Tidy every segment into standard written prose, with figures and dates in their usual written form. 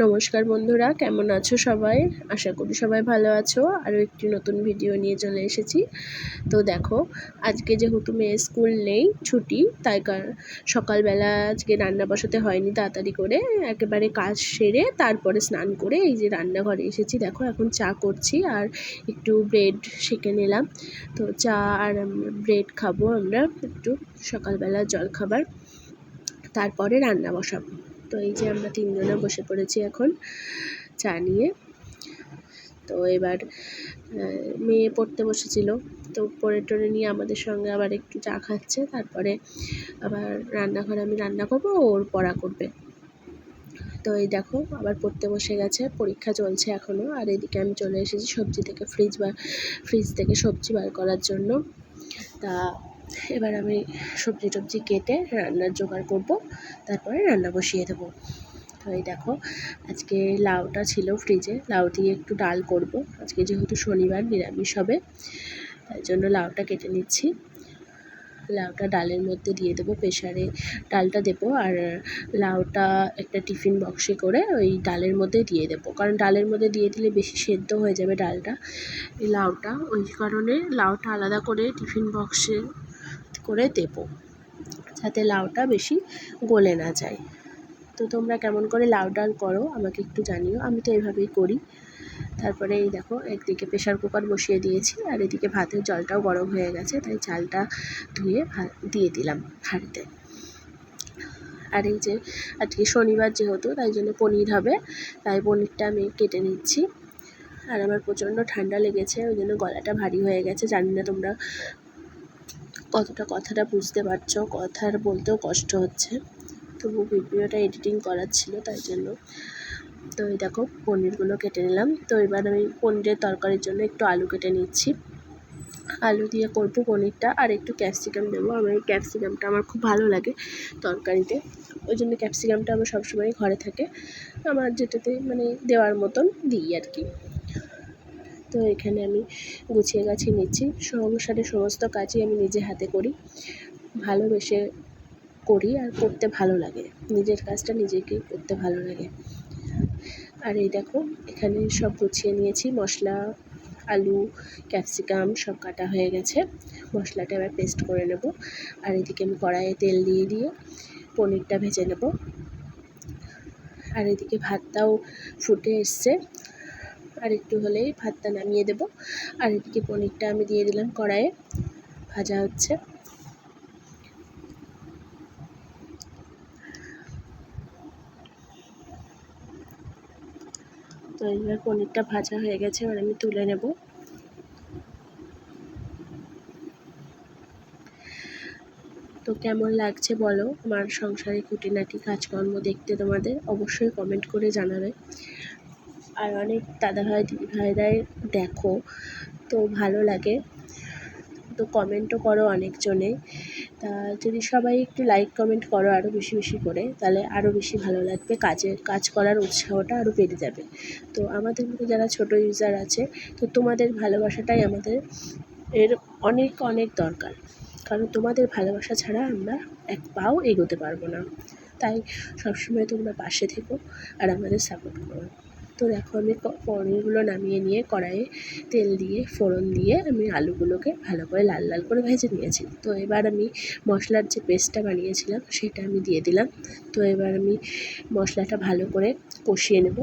নমস্কার বন্ধুরা, কেমন আছো সবাই? আশা করি সবাই ভালো আছো। আরও একটি নতুন ভিডিও নিয়ে চলে এসেছি। তো দেখো, আজকে যেহেতু মেয়ের স্কুল নেই, ছুটি, তাই সকালবেলা আজকে রান্না বসাতে হয়নি। তাড়াতাড়ি করে একেবারে কাজ সেরে তারপরে স্নান করে এই যে রান্নাঘরে এসেছি। দেখো এখন চা করছি আর একটু ব্রেড সেঁকে নিলাম। তো চা আর ব্রেড খাবো আমরা একটু, সকালবেলা জলখাবার, তারপরে রান্না বসাবো। তো এই যে আমরা তিনজনে বসে পড়েছি এখন চা নিয়ে। তো এবার মেয়ে পড়তে বসেছিল, তো পড়ে টড়ে নিয়ে আমাদের সঙ্গে আবার একটু চা খাচ্ছে। তারপরে আবার রান্নাঘরে আমি রান্না করবো, ওর পড়া করবে। তো এই দেখো আবার পড়তে বসে গেছে, পরীক্ষা চলছে এখনও। আর এদিকে আমি চলে এসেছি সবজি থেকে ফ্রিজ থেকে সবজি বার করার জন্য। তা এবার আমি সবজি টবজি কেটে রান্নার জোগাড় করব, তারপরে রান্না বসিয়ে দেবো। তো এই দেখো আজকে লাউটা ছিল ফ্রিজে, লাউ দিয়ে একটু ডাল করব। আজকে যেহেতু শনিবার, নিরামিষ হবে, তাই জন্য লাউটা কেটে নিচ্ছি। লাউটা ডালের মধ্যে দিয়ে দেবো, প্রেশারে ডালটা দেবো আর লাউটা একটা টিফিন বক্সে করে ওই ডালের মধ্যে দিয়ে দেবো, কারণ ডালের মধ্যে দিয়ে দিলে বেশি সেদ্ধ হয়ে যাবে ডালটা, এই লাউটা, ওই কারণে লাউটা আলাদা করে টিফিন বক্সে করে দেবো, যাতে লাউটা বেশি গলে না যায়। তো তোমরা কেমন করে লাউ ডাল করো আমাকে একটু জানিও, আমি তো এভাবেই করি। তারপরে এই দেখো একদিকে প্রেশার কুকার বসিয়ে দিয়েছি আর এদিকে ভাতের জলটাও গরম হয়ে গেছে, তাই চালটা ধুয়ে দিয়ে দিলাম হাঁড়িতে। আর এই যে আজকে শনিবার যেহেতু, তাই জন্য পনির হবে, তাই পনিরটা আমি কেটে নিচ্ছি। আর আমার প্রচণ্ড ঠান্ডা লেগেছে, ওই জন্য গলাটা ভারী হয়ে গেছে। জানি না তোমরা কতটা কথাটা বুঝতে পারছো, কথার বলতেও কষ্ট হচ্ছে, তবু ভিডিওটা এডিটিং করার ছিল তাই জন্য। তো এই দেখো পনিরগুলো কেটে নিলাম। তো এবার আমি পনিরের তরকারির জন্য একটু আলু কেটে নিচ্ছি, আলু দিয়ে করবো পনিরটা, আর একটু ক্যাপসিকাম দেবো। আমার এই ক্যাপসিকামটা আমার খুব ভালো লাগে তরকারিতে, ওই জন্য ক্যাপসিকামটা আমার সবসময় ঘরে থাকে, আমার যেটাতে মানে দেওয়ার মতন দিই আর কি। তো এখানে আমি গুছিয়ে গাছিয়ে নিচ্ছি। সংসারের সমস্ত কাজই আমি নিজে হাতে করি, ভালোবেসে করি আর করতে ভালো লাগে, নিজের কাজটা নিজেকেই করতে ভালো লাগে। আর এই দেখো এখানে সব গুছিয়ে নিয়েছি, মশলা, আলু, ক্যাপসিকাম সব কাটা হয়ে গেছে। মশলাটা এবার পেস্ট করে নেব। আর এদিকে আমি কড়াইয়ে তেল দিয়ে পনিরটা ভেজে নেব। আর এদিকে ভাতটাও ফুটে এসছে, আর একটু হলেই ভাতটা নামিয়ে দেব। আর এদিকে পনিরটা আমি দিয়ে দিলাম কড়াইয়ে, ভাজা হচ্ছে। তো এবার পনিরটা ভাজা হয়ে গেছে, এবার আমি তুলে নেব। তো কেমন লাগছে বলো আমার সংসারে খুঁটিনাটি কাজকর্ম দেখতে, তোমাদের অবশ্যই কমেন্ট করে জানাবে। আর অনেক দাদাভাই দিদিভাইরাই দেখো, তো ভালো লাগে, তো কমেন্টও করো অনেকজনে। তা যদি সবাই একটু লাইক কমেন্ট করো আরও বেশি বেশি করে, তাহলে আরও বেশি ভালো লাগবে, কাজ করার উৎসাহটা আরও বেড়ে যাবে। তো আমাদের মতো যারা ছোটো ইউজার আছে, তো তোমাদের ভালোবাসাটাই আমাদের এর অনেক অনেক দরকার, কারণ তোমাদের ভালোবাসা ছাড়া আমরা এক পাও এগোতে পারবো না। তাই সবসময় তোমরা পাশে থেকো আর আমাদের সাপোর্ট করো। তো দেখো আমি পনিরগুলো নামিয়ে নিয়ে কড়াইয়ে তেল দিয়ে ফোড়ন দিয়ে আমি আলুগুলোকে ভালো করে লাল লাল করে ভেজে নিয়েছি। তো এবার আমি মশলার যে পেস্টটা বানিয়েছিলাম সেটা আমি দিয়ে দিলাম। তো এবার আমি মশলাটা ভালো করে কষিয়ে নেব,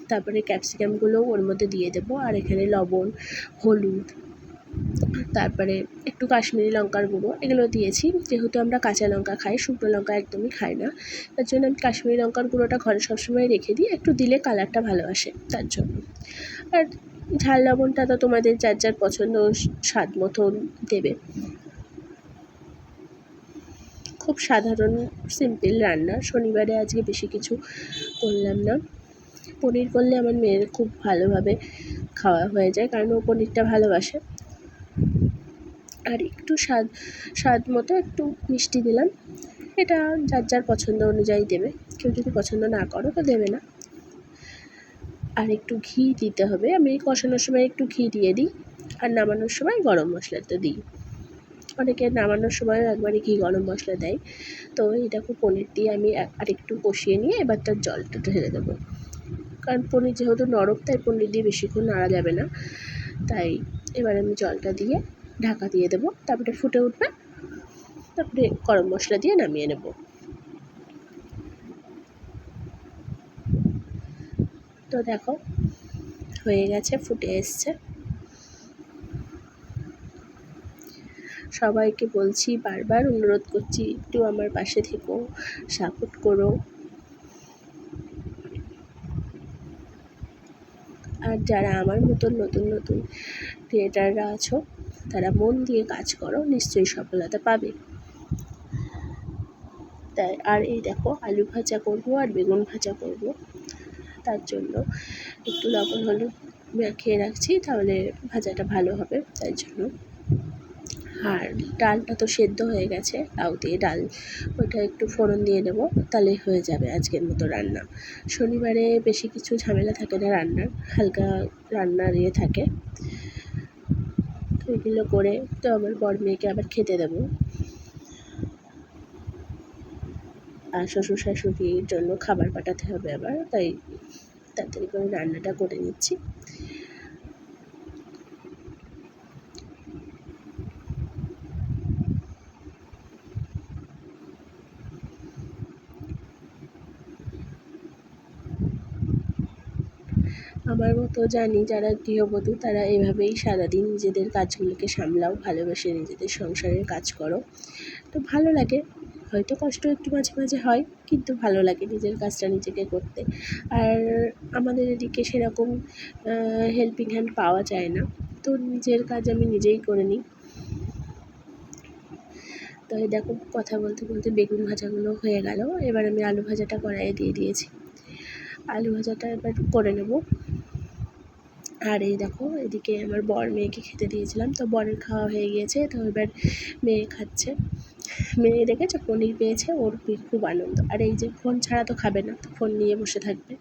তারপরে ক্যাপসিকামগুলোও ওর মধ্যে দিয়ে দেবো। আর এখানে লবণ, হলুদ, তারপরে একটু কাশ্মীরি লঙ্কার গুঁড়ো এগুলো দিয়েছি, যেহেতু আমরা কাঁচা লঙ্কা খাই, শুকনো লঙ্কা একদমই খাই না, তার জন্য আমি কাশ্মীরি লঙ্কার গুঁড়োটা ঘরে সবসময় রেখে দিই, একটু দিলে কালারটা ভালো আসে তার জন্য। আর ঝাল লবণটা তো তোমাদের যার যার পছন্দ স্বাদ মতন দেবে। খুব সাধারণ সিম্পল রান্না, শনিবারে আজকে বেশি কিছু করলাম না। পনির করলে আমার মেয়ের খুব ভালোভাবে খাওয়া হয়ে যায়, কারণ ও পনিরটা ভালোবাসে। আর একটু স্বাদ মতো একটু মিষ্টি দিলাম, এটা যার যার পছন্দ অনুযায়ী দেবে, কেউ যদি পছন্দ না করো তো দেবে না। আর একটু ঘি দিতে হবে, আমি কষানোর সময় একটু ঘি দিয়ে দিই, আর নামানোর সময় গরম মশলাটা দিই। অনেকে নামানোর সময়ও একবারে ঘি গরম মশলা দেয়। তো এই দেখো পনির দিয়ে আমি আর একটু কষিয়ে নিয়ে এবার তার জলটা ঢেলে দেবো। কারণ পনির যেহেতু নরম, তাই পনির দিয়ে বেশিক্ষণ নাড়া যাবে না। তাই এবার আমি জলটা দিয়ে ঢাকা দিয়ে দেবো, তারপরে ফুটে উঠবে, তারপরে গরম মশলা দিয়ে নামিয়ে নেব। তো দেখো হয়ে গেছে, ফুটে এসছে। সবাইকে বলছি, বারবার অনুরোধ করছি, একটু আমার পাশে থেকো, সাপোর্ট করো। আর যারা আমার মতন নতুন নতুন ক্রিয়েটাররা আছো, তারা মন দিয়ে কাজ করো, নিশ্চয়ই সফলতা পাবে। তাই আর এই দেখো আলু ভাজা করব আর বেগুন ভাজা করব, তার জন্য একটু লবণ হলুদ মাখিয়ে রাখছি, তাহলে ভাজাটা ভালো হবে, তাই জন্য। আর ডালটা তো সেদ্ধ হয়ে গেছে, লাউ দিয়ে ডাল, ওটা একটু ফোড়ন দিয়ে দেবো, তাহলে হয়ে যাবে আজকের মতো রান্না। শনিবারে বেশি কিছু ঝামেলা থাকে না রান্নার, হালকা রান্নার থাকে। তো এগুলো করে তো আমার বর মেয়েকে আবার খেতে দেবো, আর শ্বশুর শাশুড়ির জন্য খাবার পাঠাতে হবে আবার, তাই তাড়াতাড়ি করে রান্নাটা করে নিচ্ছি। আমার মতো জানি যারা গৃহবধূ, তারা এভাবেই সারাদিন নিজেদের কাজগুলোকে সামলাও, ভালোবেসে নিজেদের সংসারের কাজ করো, তো ভালো লাগে। হয়তো কষ্ট একটু মাঝে মাঝে হয়, কিন্তু ভালো লাগে নিজের কাজটা নিজেকে করতে। আর আমাদের এদিকে সেরকম হেল্পিং হ্যান্ড পাওয়া যায় না, তো নিজের কাজ আমি নিজেই করে নিই। তো এই দেখো কথা বলতে বলতে বেগুন ভাজাগুলো হয়ে গেল, এবার আমি আলু ভাজাটা কড়াইয়ে দিয়ে দিয়েছি। আলু ভাজাটা এবার করে নেব। আর এই দেখো এদিকে আমার বর মেয়েকে খেতে দিয়েছিলাম, তো বরের খাওয়া হয়ে গিয়েছে, তো এবার মেয়ে খাচ্ছে। মেয়ে দেখেছে পনির পেয়েছে, ওর খুব আনন্দ। আর এই যে ফোন ছাড়া তো খাবে না, তো ফোন নিয়ে বসে থাকবে,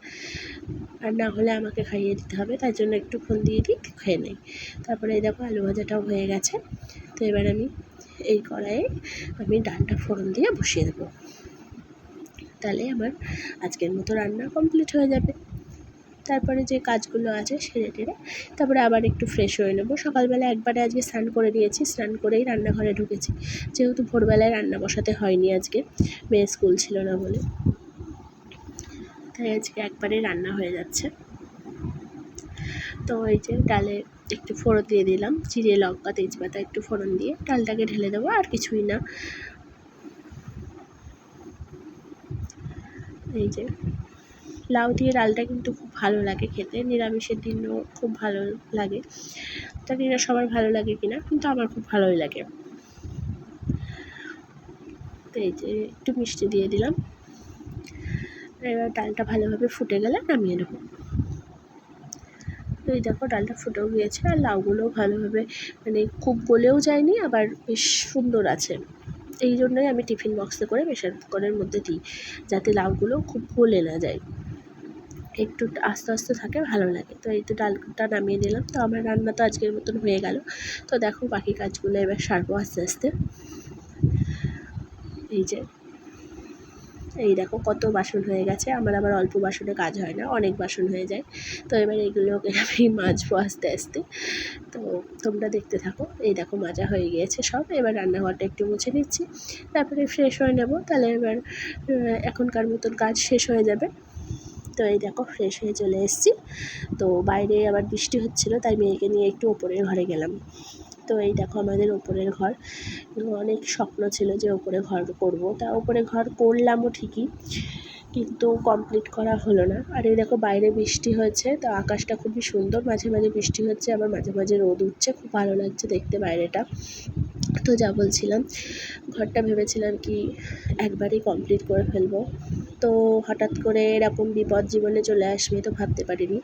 আর না হলে আমাকে খাইয়ে দিতে হবে, তাই জন্য একটু ফোন দিয়ে দিই, খেয়ে নেই। তারপরে এই দেখো আলু ভাজাটাও হয়ে গেছে, তো এবার আমি এই কড়াইয়ে আমি ডালটা ফোড়ন দিয়ে বসিয়ে দেবো, তাহলে আমার আজকের মতো রান্না কমপ্লিট হয়ে যাবে। তারপরে যে কাজগুলো আছে সেরে টেরে তারপরে আবার একটু ফ্রেশ হয়ে নেবো। সকালবেলা একবারে আজকে স্নান করে দিয়েছি, স্নান করেই রান্নাঘরে ঢুকেছি, যেহেতু ভোরবেলায় রান্না বসাতে হয়নি আজকে, মেয়ে স্কুল ছিল না বলে, তাই আজকে একবারে রান্না হয়ে যাচ্ছে। তো এই যে ডালে একটু ফোড়ন দিয়ে দিলাম, জিরে লঙ্কা তেজপাতা একটু ফোড়ন দিয়ে ডালটাকে ঢেলে দেবো, আর কিছুই না। এই যে লাউ দিয়ে ডালটা কিন্তু খুব ভালো লাগে খেতে, নিরামিষের দিনও খুব ভালো লাগে। জানি না সবার ভালো লাগে কিনা, কিন্তু আমার খুব ভালোই লাগে। তো এই যে একটু মিষ্টি দিয়ে দিলাম, এবার ডালটা ভালোভাবে ফুটে গেলে নামিয়ে নেব। তো এই দেখো ডালটা ফুটেও গিয়েছে, আর লাউগুলোও ভালোভাবে মানে খুব গলেও যায়নি, আবার বেশ সুন্দর আছে। এই জন্যই আমি টিফিন বক্সে করে প্রেসার কুকারের মধ্যে দিই, যাতে লাউগুলো খুব গলে না যায়, একটু আস্তে আস্তে থাকে, ভালো লাগে। তো এই তো ডালটা নামিয়ে নিলাম, তো আমার রান্না তো আজকের মতন হয়ে গেল। তো দেখো বাকি কাজগুলো এবার সারবো আস্তে আস্তে। এই যে এই দেখো কত বাসন হয়ে গেছে, আমার আবার অল্প বাসনে কাজ হয় না, অনেক বাসন হয়ে যায়। তো এবার এইগুলোকে আমি মাজবো আস্তে আস্তে, তো তোমরা দেখতে থাকো। এই দেখো মাজা হয়ে গিয়েছে সব, এবার রান্নাঘরটা একটু মুছে নিচ্ছি, তারপরে ফ্রেশ হয়ে নেব, তাহলে এবার এখনকার মতন কাজ শেষ হয়ে যাবে। তো এই দেখো ফ্রেশ হয়ে চলে এসেছি। তো বাইরে আবার বৃষ্টি হচ্ছিলো, তাই মেয়েকে নিয়ে একটু ওপরের ঘরে গেলাম। তো এই দেখো আমাদের ওপরের ঘর, অনেক স্বপ্ন ছিল যে ওপরে ঘর করব, তা ওপরে ঘর করলামও ঠিকই, কিন্তু কমপ্লিট করা হলো না। আর এই দেখো বাইরে বৃষ্টি হয়েছে, তো আকাশটা খুবই সুন্দর, মাঝে মাঝে বৃষ্টি হচ্ছে, আবার মাঝে মাঝে রোদ উঠছে, খুব ভালো লাগছে দেখতে বাইরেটা। তো যা বলছিলাম, ঘরটা ভেবেছিলাম কি একবারেই কমপ্লিট করে ফেলবো, তো হঠাৎ করে এরকম বিপদ জীবনে চলে আসবে তো ভাবতে পারিনি।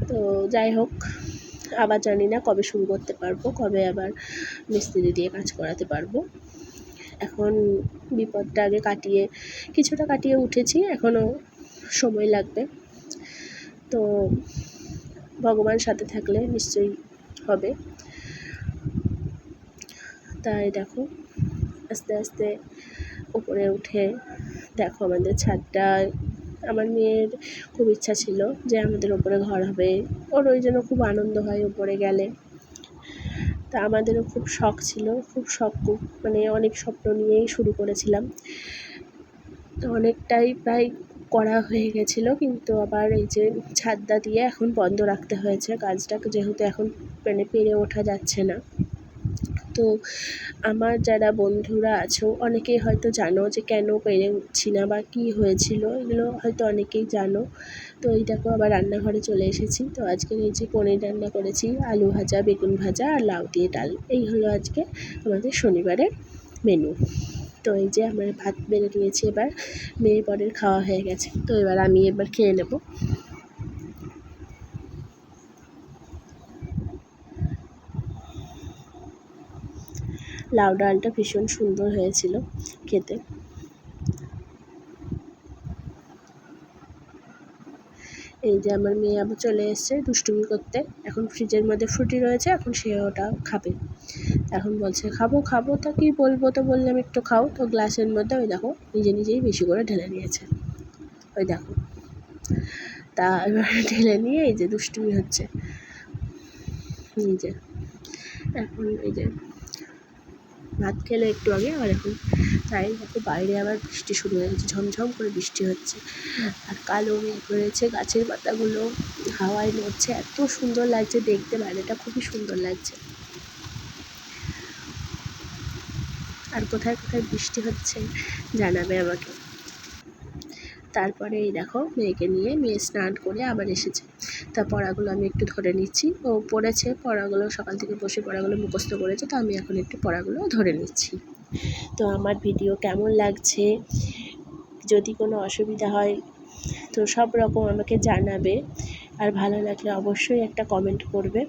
তো যাই হোক, আবার জানি না কবে শুরু করতে পারবো, কবে আবার মিস্ত্রি দিয়ে কাজ করাতে পারবো। এখন বিপদটা আগে কিছুটা কাটিয়ে উঠেছি, এখনও সময় লাগবে। তো ভগবান সাথে থাকলে নিশ্চয়ই হবে। তাই দেখো আস্তে আস্তে উপরে উঠে দেখো আমাদের ছাদটা আমার মেয়ের খুব ইচ্ছা ছিল যে আমাদের ওপরে ঘর হবে, ওর ওই জন্য খুব আনন্দ হয় ওপরে গেলে। তা আমাদেরও খুব শখ ছিল, মানে অনেক স্বপ্ন নিয়েই শুরু করেছিলাম। তো অনেকটাই প্রায় করা হয়ে গেছিলো, কিন্তু আবার এই যে ছাদটা দিয়ে এখন বন্ধ রাখতে হয়েছে কাজটাকে, যেহেতু এখন মানে পেরে ওঠা যাচ্ছে না। তো আমার যারা বন্ধুরা আছো অনেকেই হয়তো জানো যে কেন পেরে উঠছি না বা কী হয়েছিল, এগুলো হয়তো অনেকেই জানো। তো এই দেখো আবার রান্নাঘরে চলে এসেছি। তো আজকে এই যে পনির রান্না করেছি, আলু ভাজা, বেগুন ভাজা আর লাউ দিয়ে ডাল, এই হলো আজকে আমাদের শনিবারের মেনু। তো এই যে আমরা ভাত বেড়ে নিয়েছি, এবার মেয়ে বরের খাওয়া হয়ে গেছে, তো এবার আমি খেয়ে নেব। লাউ ডালটা ভীষণ সুন্দর হয়েছিল খেতে। এই যে আমার মেয়ে আবার চলে এসছে দুষ্টুমি করতে, এখন ফ্রিজের মধ্যে ফ্রুটি রয়েছে, এখন সে ওটা খাবে। এখন বলছে খাবো খাবো, তা কী বলবো, তো বললাম একটু খাও। তো গ্লাসের মধ্যে ওই দেখো নিজেই বেশি করে ঢেলে নিয়েছে, ওই দেখো। তা এবার ঢেলে নিয়ে এই যে দুষ্টুমি হচ্ছে, এই যে এখন এই যে ভাত খেলে একটু আগে, আর এখন তাই দেখো বাইরে আবার বৃষ্টি শুরু হয়ে গেছে, ঝমঝম করে বৃষ্টি হচ্ছে, আর কালো মেঘ হয়েছে, গাছের পাতাগুলো হাওয়ায় নড়ছে, এত সুন্দর লাগছে দেখতে, বাইরেটা খুবই সুন্দর লাগছে। আর কোথায় কোথায় বৃষ্টি হচ্ছে জানাবে আমাকে। তারপরে এই দেখো মেয়েকে নিয়ে, মেয়ে স্নান করে আবার এসেছে, তা পড়াগুলো আমি একটু ধরে নিচ্ছি। ও পড়েছে পড়াগুলো, সকাল থেকে বসে পড়াগুলো মুখস্থ করেছে, তো আমি এখন একটু পড়াগুলো ধরে নিচ্ছি। তো আমার ভিডিও কেমন লাগছে, যদি কোনো অসুবিধা হয় তো সব রকম আমাকে জানাবে, আর ভালো লাগলে অবশ্যই একটা কমেন্ট করবে,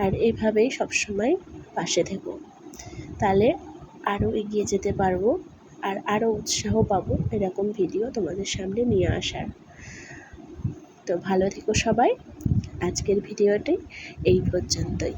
আর এভাবেই সবসময় পাশে থেকো, তাহলে আরও এগিয়ে যেতে পারবো, আর আরও উৎসাহ পাবো এরকম ভিডিও তোমাদের সামনে নিয়ে আসার। তো ভালো থেকো সবাই, আজকের ভিডিওটি এই পর্যন্তই।